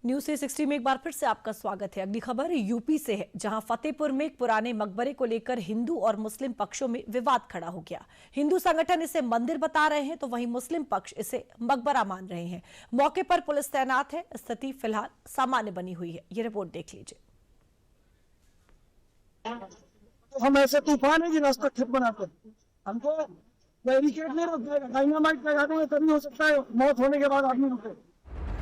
News 360 में एक बार फिर से आपका स्वागत है। अगली खबर यूपी से है, जहां फतेहपुर में एक पुराने मकबरे को लेकर हिंदू और मुस्लिम पक्षों में विवाद खड़ा हो गया। हिंदू संगठन इसे मंदिर बता रहे हैं तो वहीं मुस्लिम पक्ष इसे मकबरा मान रहे हैं। मौके पर पुलिस तैनात है। स्थिति फिलहाल सामान्य बनी हुई है। ये रिपोर्ट देख लीजिए। हम ऐसे तूफान है कि रास्ता ठप बनाते हैं। हमको बैरिकेड नहीं रोक देगा, डायनामाइट लगा देंगे तभी हो सकता है मौत होने के बाद आदमी रुके।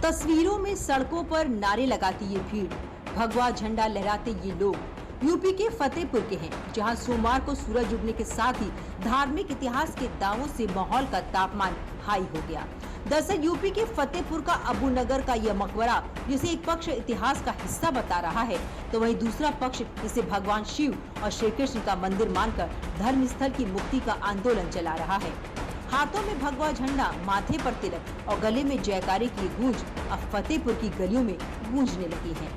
तस्वीरों में सड़कों पर नारे लगाती ये भीड़, भगवा झंडा लहराते ये लोग यूपी के फतेहपुर के हैं, जहां सोमवार को सूरज उगने के साथ ही धार्मिक इतिहास के दावों से माहौल का तापमान हाई हो गया। दरअसल यूपी के फतेहपुर का अबू नगर का यह मकबरा, जिसे एक पक्ष इतिहास का हिस्सा बता रहा है तो वहीं दूसरा पक्ष इसे भगवान शिव और श्री कृष्ण का मंदिर मानकर धर्म स्थल की मुक्ति का आंदोलन चला रहा है। हाथों में भगवा झंडा, माथे पर तिलक और गले में जयकारे की गूंज अब फतेहपुर की गलियों में गूंजने लगी है।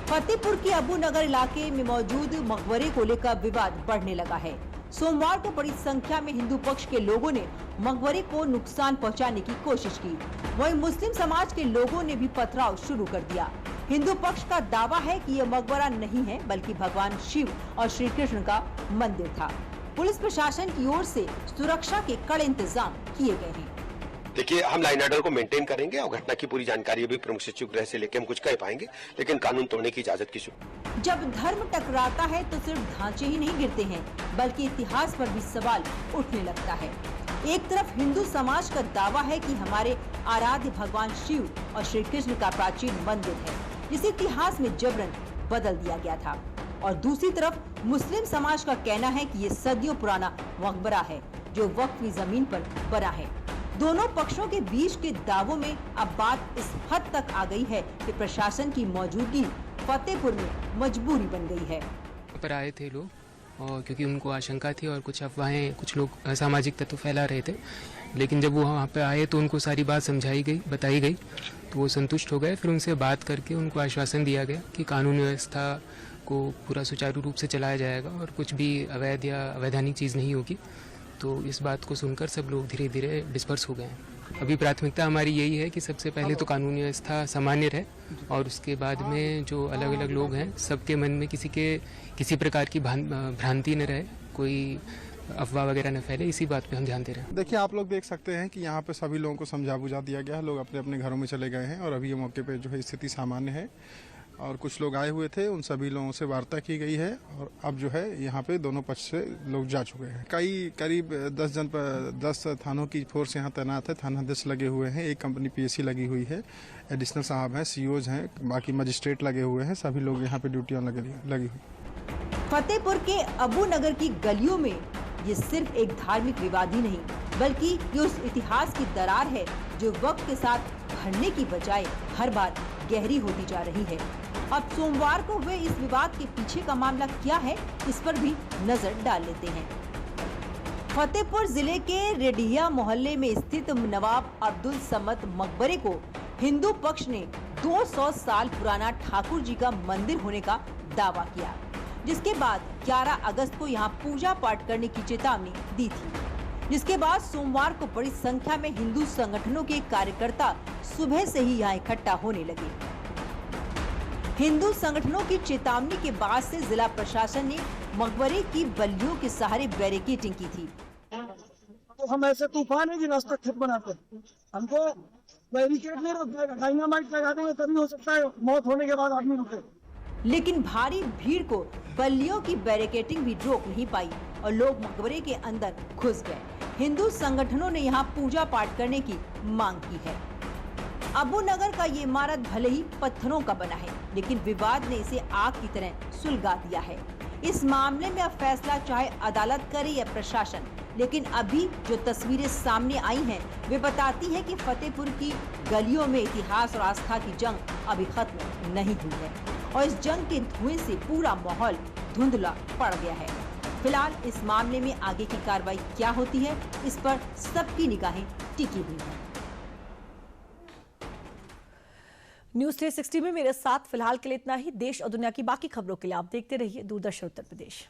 फतेहपुर के अबू नगर इलाके में मौजूद मकबरे को लेकर विवाद बढ़ने लगा है। सोमवार को बड़ी संख्या में हिंदू पक्ष के लोगों ने मकबरे को नुकसान पहुंचाने की कोशिश की। वहीं मुस्लिम समाज के लोगों ने भी पथराव शुरू कर दिया। हिंदू पक्ष का दावा है कि यह मकबरा नहीं है बल्कि भगवान शिव और श्री कृष्ण का मंदिर था। पुलिस प्रशासन की ओर से सुरक्षा के कड़े इंतजाम किए गए हैं। देखिए, हम लाइन ऑर्डर को मेंटेन करेंगे और घटना की पूरी जानकारी अभी प्रमुख सचिव गृह से लेकर हम कुछ कह पाएंगे, लेकिन कानून तोड़ने की इजाजत की। जब धर्म टकराता है तो सिर्फ ढांचे ही नहीं गिरते हैं बल्कि इतिहास पर भी सवाल उठने लगता है। एक तरफ हिंदू समाज का दावा है कि हमारे आराध्य भगवान शिव और श्री कृष्ण का प्राचीन मंदिर है, जिसे इतिहास में जबरन बदल दिया गया था, और दूसरी तरफ मुस्लिम समाज का कहना है कि ये सदियों पुराना मकबरा है जो वक्फी जमीन पर बना है। दोनों पक्षों के बीच के दावों में अब बात इस हद तक आ गई है कि प्रशासन की मौजूदगी फतेहपुर में मजबूरी बन गई है। पर आए थे लोग और क्योंकि उनको आशंका थी और कुछ अफवाहें, कुछ लोग असामाजिक तत्व फैला रहे थे, लेकिन जब वो वहाँ पे आए तो उनको सारी बात समझाई गई, बताई गई, तो वो संतुष्ट हो गए। फिर उनसे बात करके उनको आश्वासन दिया गया कि कानून व्यवस्था को पूरा सुचारू रूप से चलाया जाएगा और कुछ भी अवैध या अवैधानिक चीज़ नहीं होगी। तो इस बात को सुनकर सब लोग धीरे धीरे डिस्पर्स हो गए हैं। अभी प्राथमिकता हमारी यही है कि सबसे पहले तो कानून व्यवस्था सामान्य रहे और उसके बाद में जो अलग अलग लोग हैं सबके मन में किसी प्रकार की भ्रांति न रहे, कोई अफवाह वगैरह न फैले, इसी बात पे हम ध्यान दे रहे हैं। देखिए, आप लोग देख सकते हैं कि यहाँ पे सभी लोगों को समझा बुझा दिया गया है, लोग अपने अपने घरों में चले गए हैं और अभी ये मौके पे जो है स्थिति सामान्य है। और कुछ लोग आए हुए थे, उन सभी लोगों से वार्ता की गई है और अब जो है यहाँ पे दोनों पक्ष से लोग जा चुके हैं। करीब 10 थानों की फोर्स यहाँ तैनात है, थानाध्यक्ष लगे हुए हैं, एक कंपनी पीएससी लगी हुई है, एडिशनल साहब हैं, सीओज हैं, बाकी मजिस्ट्रेट लगे हुए हैं, सभी लोग यहाँ पे ड्यूटियाँ लगी हुई। फतेहपुर के अबू नगर की गलियों में ये सिर्फ एक धार्मिक विवाद ही नहीं बल्कि ये उस इतिहास की दरार है जो वक्त के साथ भरने की बजाय हर बार गहरी होती जा रही है। अब सोमवार को हुए इस विवाद के पीछे का मामला क्या है, इस पर भी नजर डाल लेते हैं। फतेहपुर जिले के रेडिया मोहल्ले में स्थित नवाब अब्दुल समद मकबरे को हिंदू पक्ष ने 200 साल पुराना ठाकुर जी का मंदिर होने का दावा किया, जिसके बाद 11 अगस्त को यहाँ पूजा पाठ करने की चेतावनी दी थी। जिसके बाद सोमवार को बड़ी संख्या में हिंदू संगठनों के कार्यकर्ता सुबह से ही यहाँ इकट्ठा होने लगे। हिंदू संगठनों की चेतावनी के बाद से जिला प्रशासन ने मकबरे की बल्लियों के सहारे बैरिकेडिंग की थी। तो हम ऐसे तूफान है कि रास्ता ठप बनाते हैं। हमको बैरिकेड नहीं रोक देगा, डायनामाइट लगा देंगे तभी हो सकता है मौत होने के बाद आदमी रुके। लेकिन भारी भीड़ को बल्लियों की बैरिकेडिंग भी रोक नहीं पाई और लोग मकबरे के अंदर घुस गए। हिंदू संगठनों ने यहाँ पूजा पाठ करने की मांग की है। अबू नगर का ये इमारत भले ही पत्थरों का बना है, लेकिन विवाद ने इसे आग की तरह सुलगा दिया है। इस मामले में अब फैसला चाहे अदालत करे या प्रशासन, लेकिन अभी जो तस्वीरें सामने आई हैं, वे बताती हैं कि फतेहपुर की गलियों में इतिहास और आस्था की जंग अभी खत्म नहीं हुई है और इस जंग के धुएं से पूरा माहौल धुंधला पड़ गया है। फिलहाल इस मामले में आगे की कार्रवाई क्या होती है, इस पर सबकी निगाहें टिकी हुई हैं। न्यूज 360 में मेरे साथ फिलहाल के लिए इतना ही। देश और दुनिया की बाकी खबरों के लिए आप देखते रहिए दूरदर्शन उत्तर प्रदेश।